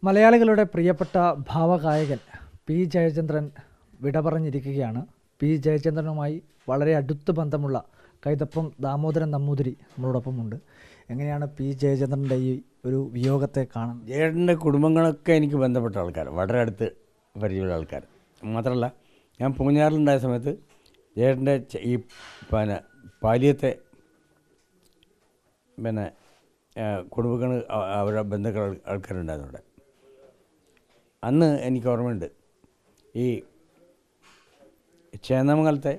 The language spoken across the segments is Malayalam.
മലയാളികളുടെ പ്രിയപ്പെട്ട ഭാവഗായകൻ പി ജയചന്ദ്രൻ വിട പറഞ്ഞിരിക്കുകയാണ്. പി ജയചന്ദ്രനുമായി വളരെ അടുത്ത ബന്ധമുള്ള കൈതപ്രം ദാമോദരൻ നമ്പൂതിരി നമ്മളോടൊപ്പമുണ്ട്. എങ്ങനെയാണ് പി ജയചന്ദ്രൻ്റെ ഈ ഒരു വിയോഗത്തെ കാണുന്നത്? ജയേട്ടൻ്റെ കുടുംബങ്ങളൊക്കെ എനിക്ക് ബന്ധപ്പെട്ട ആൾക്കാർ, വളരെ അടുത്ത് പരിചയമുള്ള ആൾക്കാർ. മാത്രമല്ല, ഞാൻ പൂഞ്ഞാറിലുണ്ടായ സമയത്ത് ജയേട്ടൻ്റെ ഈ പാലിയത്തെ കുടുംബങ്ങൾ അവരുടെ ബന്ധുക്കൾ ആൾക്കാരുണ്ടായിരുന്നു അവിടെ. അന്ന് എനിക്ക് ഓർമ്മയുണ്ട്, ഈ ചേന്നമംഗലത്തെ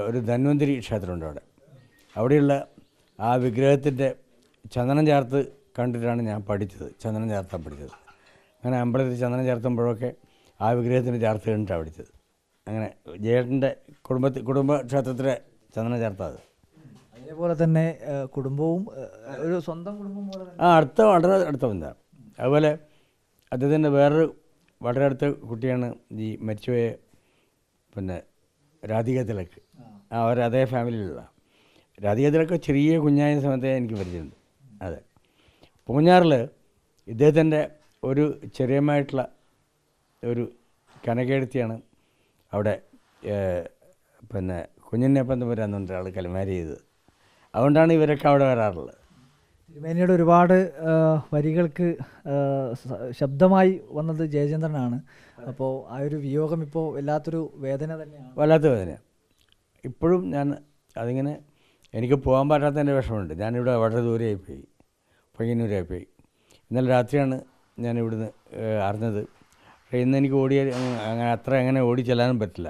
ഒരു ധന്വന്തിരി ക്ഷേത്രമുണ്ട് അവിടെയുള്ള ആ വിഗ്രഹത്തിൻ്റെ ചന്ദനം ചേർത്ത് കണ്ടിട്ടാണ് ഞാൻ പഠിച്ചത്. ചന്ദനം ചേർത്താൻ പഠിച്ചത്. അങ്ങനെ അമ്പലത്തിൽ ചന്ദനം ചേർത്തുമ്പോഴൊക്കെ ആ വിഗ്രഹത്തിന് ചേർത്ത് കണ്ടിട്ടാണ് പഠിച്ചത്. അങ്ങനെ ജയേട്ടൻ്റെ കുടുംബക്ഷേത്രത്തിലെ ചന്ദനം ചേർത്താത്. അതേപോലെ തന്നെ കുടുംബവും ഒരു സ്വന്തം കുടുംബം പോലെ വളരെ അടുത്ത ബന്ധമാണ്. അതുപോലെ അദ്ദേഹത്തിൻ്റെ വേറൊരു വളരെ അടുത്ത കുട്ടിയാണ് ഈ മരിച്ചുപോയ രാധിക തിലക്. അവർ അതേ ഫാമിലിയിലുള്ള രാധിക തിലക് ചെറിയ കുഞ്ഞായ സമയത്തെ എനിക്ക് പരിചയമുണ്ട്. അതെ, പൂഞ്ഞാറിൽ ഇദ്ദേഹത്തിൻ്റെ ഒരു ചെറിയമായിട്ടുള്ള ഒരു കനകെടുത്തിയാണ് അവിടെ കുഞ്ഞിനെപ്പം വരാന്നുണ്ട് ആൾ കൈമാറി ചെയ്തത്. അതുകൊണ്ടാണ് ഇവരൊക്കെ അവിടെ വരാറുള്ളത്. തിരുമേനിയുടെ ഒരുപാട് വരികൾക്ക് ശബ്ദമായി വന്നത് ജയചന്ദ്രനാണ്. അപ്പോൾ ആ ഒരു വിയോഗം ഇപ്പോൾ വല്ലാത്തൊരു വേദന തന്നെയാണ്. വല്ലാത്ത വേദനയാണ്. ഇപ്പോഴും ഞാൻ അതിങ്ങനെ എനിക്ക് പോകാൻ പറ്റാത്തതിൻ്റെ വിഷമമുണ്ട്. ഞാനിവിടെ വളരെ ദൂരെയായിപ്പോയി, പയ്യന്നൂരായിപ്പോയി. ഇന്നലെ രാത്രിയാണ് ഞാൻ ഇവിടുന്ന് അറിഞ്ഞത്. ഇന്ന് എനിക്ക് അങ്ങനെ ഓടി ചെല്ലാനും പറ്റില്ല.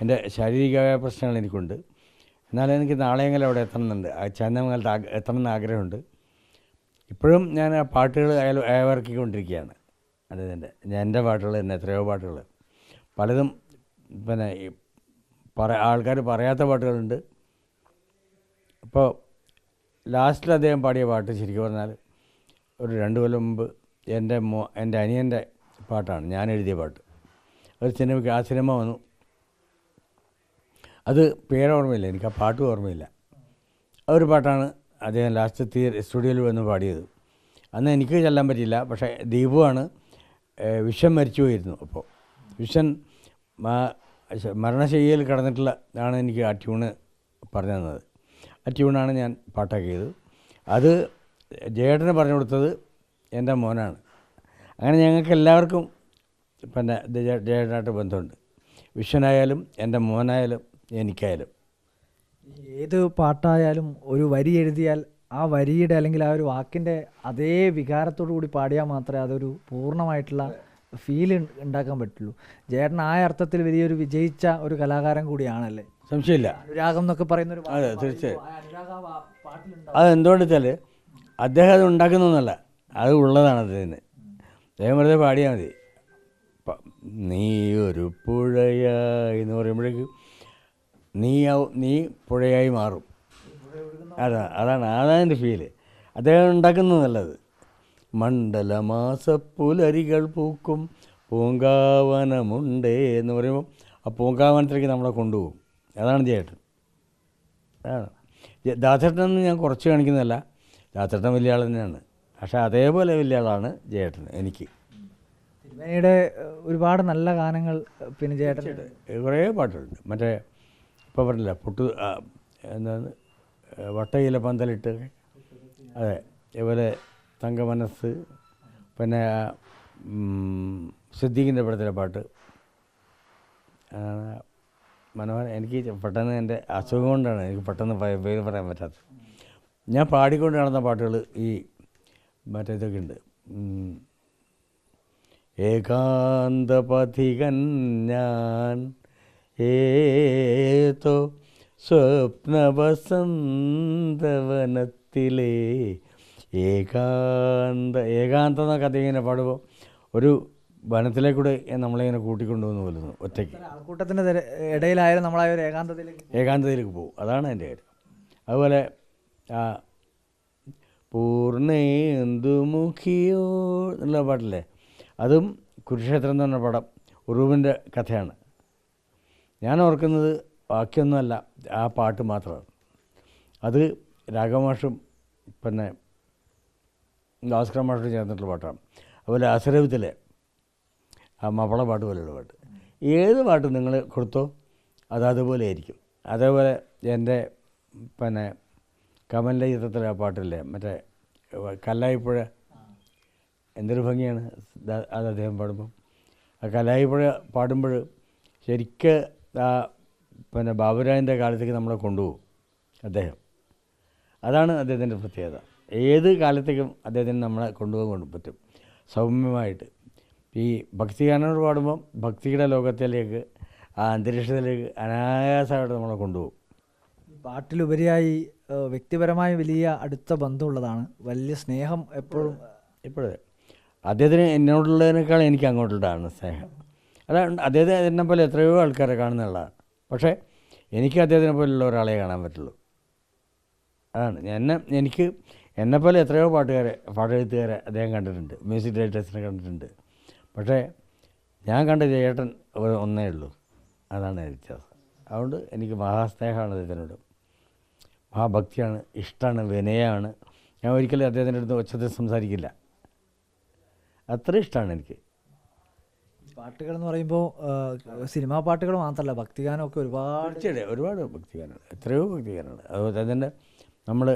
എൻ്റെ ശാരീരികമായ പ്രശ്നങ്ങൾ എനിക്കുണ്ട്. എന്നാലും എനിക്ക് നാളെയെങ്കിലും അവിടെ എത്തണമെന്നുണ്ട്. ചന്ദനമംഗലത്ത് എത്തണമെന്ന് ആഗ്രഹമുണ്ട്. ഇപ്പോഴും ഞാൻ ആ പാട്ടുകൾ അയവിറക്കിക്കൊണ്ടിരിക്കുകയാണ്. എൻ്റെ പാട്ടുകൾ തന്നെ എത്രയോ പാട്ടുകൾ, പലതും ആൾക്കാർ പറയാത്ത പാട്ടുകളുണ്ട്. ഇപ്പോൾ ലാസ്റ്റിൽ അദ്ദേഹം പാടിയ പാട്ട് ശരിക്കും പറഞ്ഞാൽ ഒരു 2 കൊല്ലം മുമ്പ് എൻ്റെ അനിയൻ്റെ പാട്ടാണ്, ഞാൻ എഴുതിയ പാട്ട്. ഒരു സിനിമയ്ക്ക് ആ സിനിമ വന്നു. അത് പേരോർമ്മയില്ല, എനിക്ക് ആ പാട്ടും ഓർമ്മയില്ല. ആ ഒരു പാട്ടാണ് അദ്ദേഹം ലാസ്റ്റ് സ്റ്റുഡിയോയിൽ വന്ന് പാടിയത്. അന്ന് എനിക്ക് ചെല്ലാൻ പറ്റിയില്ല. പക്ഷേ ദീപുവാണ്, വിശ്വൻ മരിച്ചു പോയിരുന്നു. അപ്പോൾ വിശ്വൻ മരണശയ്യയിൽ കിടന്നിട്ടുള്ള ആണ് എനിക്ക് ആ ട്യൂണ് പറഞ്ഞു തന്നത്. ആ ട്യൂണാണ് ഞാൻ പാട്ടാക്കിയത്. അത് ജയേട്ടന് പറഞ്ഞു കൊടുത്തത് എൻ്റെ മോനാണ്. അങ്ങനെ ഞങ്ങൾക്ക് എല്ലാവർക്കും ജയേട്ടനായിട്ട് ബന്ധമുണ്ട്. വിശ്വനായാലും എൻ്റെ മോനായാലും എനിക്കായാലും. ഏത് പാട്ടായാലും ഒരു വരി എഴുതിയാൽ ആ വരിയുടെ അല്ലെങ്കിൽ ആ ഒരു വാക്കിൻ്റെ അതേ വികാരത്തോടു കൂടി പാടിയാൽ മാത്രമേ അതൊരു പൂർണ്ണമായിട്ടുള്ള ഫീൽ ഉണ്ടാക്കാൻ പറ്റുള്ളൂ. ജയേട്ടൻ ആ അർത്ഥത്തിൽ വലിയൊരു വിജയിച്ച ഒരു കലാകാരൻ കൂടിയാണല്ലേ? സംശയമില്ല. അനുരാഗം എന്നൊക്കെ പറയുന്നൊരു അതെ, തീർച്ചയായും. അതെന്തുകൊണ്ട് വെച്ചാൽ അദ്ദേഹം അത് ഉണ്ടാക്കുന്നൊന്നല്ല, അത് ഉള്ളതാണ് അദ്ദേഹത്തിന്. അദ്ദേഹം വെറുതെ പാടിയാൽ മതി. നീ ഒരു പുഴയായി എന്ന് പറയുമ്പോഴേക്കും നീ പുഴയായി മാറും. അതാണ് എൻ്റെ ഫീല്. അദ്ദേഹം ഉണ്ടാക്കുന്നത് നല്ലത്. മണ്ഡലമാസപ്പുലരികൾ പൂക്കും പൂങ്കാവനമുണ്ടേ എന്ന് പറയുമ്പോൾ ആ പൂങ്കാവനത്തിലേക്ക് നമ്മളെ കൊണ്ടുപോകും. അതാണ് ജയേട്ടൻ. അതാണ് ദാസേട്ടനെന്ന് ഞാൻ കുറച്ച് കാണിക്കുന്നതല്ല, ദാസേട്ടൻ വലിയ ആൾ തന്നെയാണ്. പക്ഷേ അതേപോലെ വലിയ ആളാണ് ജയേട്ടൻ എനിക്ക്. തിരുമേനിയുടെ ഒരുപാട് നല്ല ഗാനങ്ങൾ പിന്നെ ജയേട്ടൻ കുറേ പാട്ടുകളുണ്ട്. മറ്റേ ഇപ്പോൾ പറഞ്ഞില്ല എന്താണ് വട്ടയില പന്തലിട്ട്, അതെ, അതുപോലെ തങ്കമനസ്സ്, പിന്നെ സിദ്ദീഖിൻ്റെ പടത്തിലെ പാട്ട് മനോഹരം. എനിക്ക് പെട്ടെന്ന് എൻ്റെ അസുഖം കൊണ്ടാണ് എനിക്ക് പെട്ടെന്ന് പേര് പറയാൻ പറ്റാത്തത്. ഞാൻ പാടിക്കൊണ്ട് നടന്ന പാട്ടുകൾ ഈ മറ്റേതൊക്കെ ഉണ്ട്. ഏകാന്തപഥികൻ ഞാൻ ഏതോ സ്വപ്നവസന്തവനത്തിലെ ഏകാന്തം എന്നൊക്കെ അദ്ദേഹം ഇങ്ങനെ പാടുമ്പോൾ ഒരു വനത്തിലേക്കൂടെ നമ്മളിങ്ങനെ കൂട്ടിക്കൊണ്ടുവന്ന് പോലുന്നു ഒറ്റയ്ക്ക്. ആൾക്കൂട്ടത്തിൻ്റെ ഇടയിലായാലും നമ്മളായ ഒരു ഏകാന്തതയിലേക്ക് പോകും. അതാണ് എൻ്റെ കാര്യം. അതുപോലെ പൂർണ്ണേന്ദുമുഖിയോ എന്നുള്ള പാട്ടില്ലേ, അതും കുരുക്ഷേത്രം എന്ന് പറഞ്ഞ പടം ഉറൂബിൻ്റെ കഥയാണ്. ഞാൻ ഓർക്കുന്നത് ബാക്കിയൊന്നുമല്ല, ആ പാട്ട് മാത്രമാണ്. അത് രാഘവമാഷും ഭാസ്കര മാഷും ചേർന്നിട്ടുള്ള പാട്ടാണ്. അതുപോലെ അസുരവിത്തിലെ ആ മാപ്പിള പാട്ട് പോലെയുള്ള പാട്ട്, ഏത് പാട്ട് നിങ്ങൾ കൊടുത്തോ അതുപോലെ ആയിരിക്കും. അതേപോലെ എൻ്റെ പിന്നെ കമലിൻ്റെ ചിത്രത്തിലെ ആ പാട്ടില്ലേ, മറ്റേ കല്ലായിപ്പുഴ, എന്തൊരു ഭംഗിയാണ് അത് അദ്ദേഹം പാടുമ്പം. ആ കല്ലായിപ്പുഴ പാടുമ്പോൾ ശരിക്ക് ആ പിന്നെ ബാബുരാജിൻ്റെ കാലത്തേക്ക് നമ്മളെ കൊണ്ടുപോകും അദ്ദേഹം. അതാണ് അദ്ദേഹത്തിൻ്റെ പ്രത്യേകത. ഏത് കാലത്തേക്കും അദ്ദേഹത്തിന് നമ്മളെ കൊണ്ടുപോകാൻ പറ്റും സൗമ്യമായിട്ട്. ഈ ഭക്തിഗാനങ്ങൾ പാടുമ്പം ഭക്തിയുടെ ലോകത്തിലേക്ക്, ആ അന്തരീക്ഷത്തിലേക്ക് അനായാസമായിട്ട് നമ്മളെ കൊണ്ടുപോകും. പാട്ടിലുപരിയായി വ്യക്തിപരമായി വലിയ അടുത്ത ബന്ധമുള്ളതാണ്, വലിയ സ്നേഹം എപ്പോഴും. ഇപ്പോഴേ അദ്ദേഹത്തിന് എന്നോടുള്ളതിനേക്കാൾ എനിക്ക് അങ്ങോട്ടുള്ളതാണ് സ്നേഹം. അതാണ് അദ്ദേഹത്തെ എന്നെ പോലെ എത്രയോ ആൾക്കാരെ കാണുന്നുള്ളതാണ്. പക്ഷേ എനിക്ക് അദ്ദേഹത്തിനെ പോലുള്ള ഒരാളെ കാണാൻ പറ്റുള്ളൂ. അതാണ് എനിക്ക് എന്നെപ്പോലെ എത്രയോ പാട്ടെഴുത്തുകാരെ അദ്ദേഹം കണ്ടിട്ടുണ്ട്, മ്യൂസിക് ഡയറക്ടേഴ്സിനെ കണ്ടിട്ടുണ്ട്. പക്ഷേ ഞാൻ കണ്ട ചേട്ടൻ ഒന്നേ ഉള്ളൂ. അതാണ് വ്യത്യാസം. അതുകൊണ്ട് എനിക്ക് മഹാസ്നേഹമാണ് അദ്ദേഹത്തിനോട്, മഹാഭക്തിയാണ്, ഇഷ്ടമാണ്, വിനയമാണ്. ഞാൻ ഒരിക്കലും അദ്ദേഹത്തിൻ്റെ അടുത്ത് ഒച്ചത്തിൽ സംസാരിക്കില്ല, അത്ര ഇഷ്ടമാണ് എനിക്ക്. പാട്ടുകൾ എന്ന് പറയുമ്പോൾ സിനിമാ പാട്ടുകൾ മാത്രമല്ല, ഭക്തിഗാനമൊക്കെ ഒരുപാട് ഭക്തിഗാനമാണ്, എത്രയോ ഭക്തിഗാനമാണ്. അതുപോലെ തന്നെ നമ്മൾ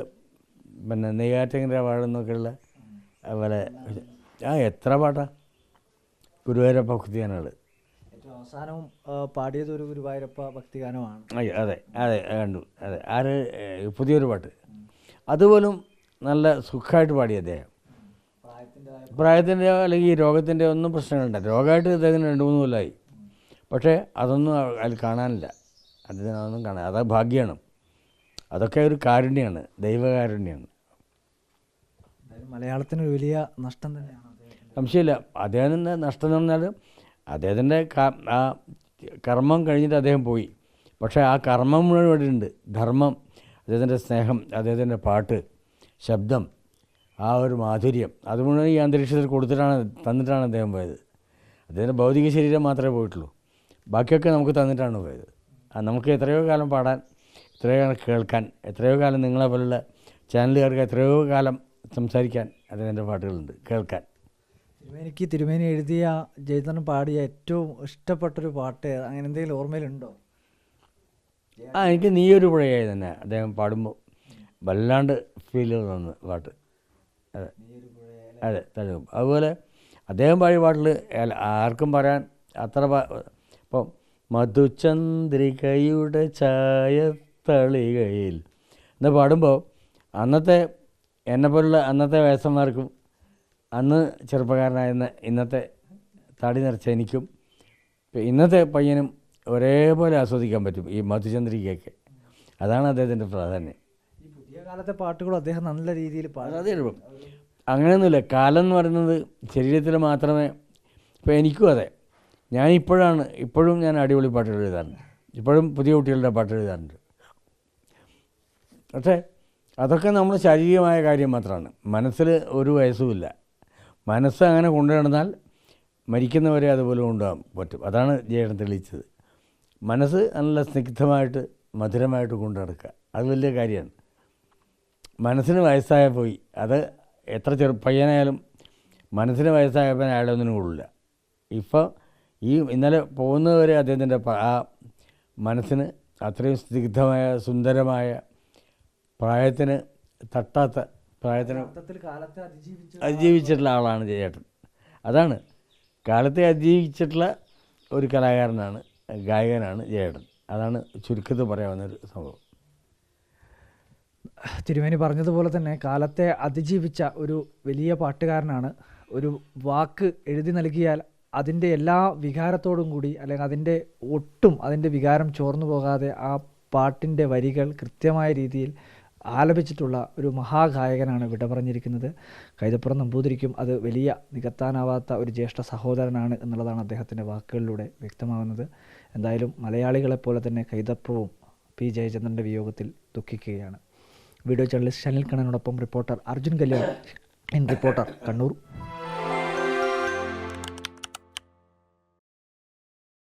പിന്നെ നെയ്യാറ്റിൻകര വാഴുന്നൊക്കെയുള്ള അതുപോലെ എത്ര പാട്ടാ ഗുരുവായൂരപ്പ ഭക്തിഗാനങ്ങൾ. ഏറ്റവും അവസാനവും പാടിയത് ഒരു ഗുരുവായൂരപ്പ ഭക്തിഗാനമാണ്. അതെ അതെ കണ്ടു. അതെ, ആര് പുതിയൊരു പാട്ട് അതുപോലും നല്ല സുഖമായിട്ട് പാടി അദ്ദേഹം. പ്രായത്തിൻ്റെ അല്ലെങ്കിൽ രോഗത്തിൻ്റെ ഒന്നും പ്രശ്നങ്ങളുണ്ട്. രോഗമായിട്ട് അദ്ദേഹത്തിന് 2-3 കൊല്ലമായി. പക്ഷേ അതൊന്നും അതിൽ കാണാനില്ല. അദ്ദേഹത്തിന് അതൊന്നും കാണാൻ, അത് ഭാഗ്യമാണ്. അതൊക്കെ ഒരു കാരുണ്യമാണ്, ദൈവകാരുണ്യമാണ്. മലയാളത്തിന് ഒരു വലിയ നഷ്ടം തന്നെയാണ്. സംശയമില്ല. അദ്ദേഹത്തിൻ്റെ നഷ്ടം എന്ന് പറഞ്ഞാൽ അദ്ദേഹത്തിൻ്റെ ആ കർമ്മം കഴിഞ്ഞിട്ട് അദ്ദേഹം പോയി. പക്ഷേ ആ കർമ്മം മുഴുവൻ ഇവിടെ ഉണ്ട്. ധർമ്മം, അദ്ദേഹത്തിൻ്റെ സ്നേഹം, അദ്ദേഹത്തിൻ്റെ പാട്ട്, ശബ്ദം, ആ ഒരു മാധുര്യം, അത് മുഴുവൻ ഈ അന്തരീക്ഷത്തിൽ തന്നിട്ടാണ് അദ്ദേഹം പോയത്. അദ്ദേഹത്തിൻ്റെ ഭൗതിക ശരീരം മാത്രമേ പോയിട്ടുള്ളൂ, ബാക്കിയൊക്കെ നമുക്ക് തന്നിട്ടാണ് പോയത്. നമുക്ക് എത്രയോ കാലം പാടാൻ, എത്രയോ കാലം കേൾക്കാൻ, എത്രയോ കാലം നിങ്ങളെ പോലുള്ള ചാനലുകാർക്ക് എത്രയോ കാലം സംസാരിക്കാൻ അദ്ദേഹത്തിൻ്റെ പാട്ടുകളുണ്ട്, കേൾക്കാൻ. തിരുമേനി എഴുതിയ, ജയചന്ദ്രൻ പാടിയ ഏറ്റവും ഇഷ്ടപ്പെട്ടൊരു പാട്ട് അങ്ങനെ എന്തെങ്കിലും ഓർമ്മയിലുണ്ടോ? എനിക്ക് നീയൊരു പുഴയായി തന്നെ അദ്ദേഹം പാടുമ്പോൾ വല്ലാണ്ട് ഫീൽ തോന്നുന്ന പാട്ട്. അതെ തഴുകും. അതുപോലെ അദ്ദേഹം പാടിയ പാട്ടിൽ ആർക്കും പറയാൻ അത്ര ഇപ്പം മധുചന്ദ്രികയുടെ ചായത്തളികയിൽ എന്ന് പാടുമ്പോൾ എന്നെപ്പോലുള്ള അന്നത്തെ വയസ്സന്മാർക്കും അന്ന് ചെറുപ്പക്കാരനായിരുന്ന ഇന്നത്തെ തടി നിറച്ച എനിക്കും ഇന്നത്തെ പയ്യനും ഒരേപോലെ ആസ്വദിക്കാൻ പറ്റും ഈ മധുചന്ദ്രികയൊക്കെ. അതാണ് അദ്ദേഹത്തിൻ്റെ പ്രാധാന്യം. ഈ പുതിയ കാലത്തെ പാട്ടുകളും അദ്ദേഹം നല്ല രീതിയിൽ അതേ ഉള്ളൂ. അങ്ങനെയൊന്നുമില്ല. കാലം എന്ന് പറയുന്നത് ശരീരത്തിൽ മാത്രമേ. ഇപ്പോൾ എനിക്കും അതെ, ഇപ്പോഴും ഞാൻ അടിപൊളി പാട്ടുകൾ എഴുതാറുണ്ട്, ഇപ്പോഴും പുതിയ കുട്ടികളുടെ പാട്ട് എഴുതാറുണ്ട്. പക്ഷേ അതൊക്കെ നമ്മൾ ശാരീരികമായ കാര്യം മാത്രമാണ്. മനസ്സിൽ ഒരു വയസ്സുമില്ല. മനസ്സ് അങ്ങനെ കൊണ്ടു നടന്നാൽ മരിക്കുന്നവരെ അതുപോലെ കൊണ്ടുപോകാൻ പറ്റും. അതാണ് ജയേട്ടൻ തെളിയിച്ചത്. മനസ്സ് നല്ല സ്നിഗ്ധമായിട്ട് മധുരമായിട്ട് കൊണ്ടു നടക്കുക, അത് വലിയ കാര്യമാണ്. മനസ്സിന് വയസ്സായ പോയി, അത് എത്ര പയ്യനായാലും മനസ്സിന് വയസ്സായപ്പോൾ അയാളൊന്നിനും കൊള്ളില്ല. ഇപ്പോൾ ഇന്നലെ പോകുന്നതുവരെ അദ്ദേഹത്തിൻ്റെ ആ മനസ്സിന് അത്രയും സ്നിഗ്ധമായ സുന്ദരമായ, പ്രായത്തിന് തട്ടാത്ത, പ്രായത്തിന് അതിജീവിച്ചിട്ടുള്ള ആളാണ് ജയേട്ടൻ. അതാണ് കാലത്തെ അതിജീവിച്ചിട്ടുള്ള ഒരു കലാകാരനാണ്, ഗായകനാണ് ജയേട്ടൻ. അതാണ് ചുരുക്കത്തിൽ പറയാവുന്നൊരു സംഭവം. തിരുമേനി പറഞ്ഞതുപോലെ തന്നെ കാലത്തെ അതിജീവിച്ച ഒരു വലിയ പാട്ടുകാരനാണ്. ഒരു വാക്ക് എഴുതി നൽകിയാൽ അതിൻ്റെ എല്ലാ വികാരത്തോടും കൂടി, അല്ലെങ്കിൽ അതിൻ്റെ വികാരം ചോർന്നു പോകാതെ ആ പാട്ടിൻ്റെ വരികൾ കൃത്യമായ രീതിയിൽ ആലപിച്ചിട്ടുള്ള ഒരു മഹാഗായകനാണ് വിട പറഞ്ഞിരിക്കുന്നത്. കൈതപ്പുറം നമ്പൂതിരിക്കും അത് വലിയ നികത്താനാവാത്ത ഒരു ജ്യേഷ്ഠ സഹോദരനാണ് എന്നുള്ളതാണ് അദ്ദേഹത്തിൻ്റെ വാക്കുകളിലൂടെ വ്യക്തമാകുന്നത്. എന്തായാലും മലയാളികളെപ്പോലെ തന്നെ കൈതപ്പുറവും പി ജയചന്ദ്രൻ്റെ വിയോഗത്തിൽ ദുഃഖിക്കുകയാണ്. Video journalist ഷനിൽ കണ്ണനോടൊപ്പം reporter Arjun Kalyan, reporter Kannur.